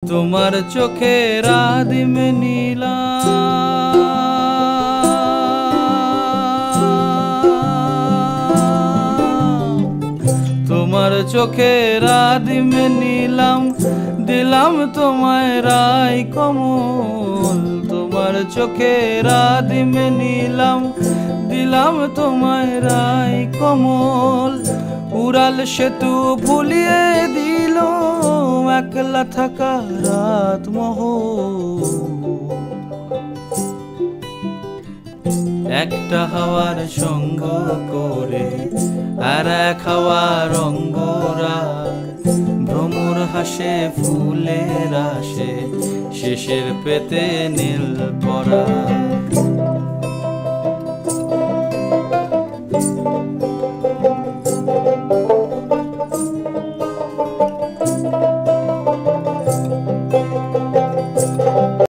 তোমার চোখের আদিম নীলা তোমার চোখের আদিম নীলাম দিলাম তোমায় রায় কমল। তোমার চোখের আদিম নীলাম দিলাম তোমায় রায় কমল। উড়াল সেতু ভুলিয়ে দিল একলা থাকা রাত মহল। একটা হাওয়ার সঙ্গ করে আর এক হাওয়ার অঙ্গরাগ ভ্রমর হাসে ফুলের আসে শেষের পেতে নীল পরাগ।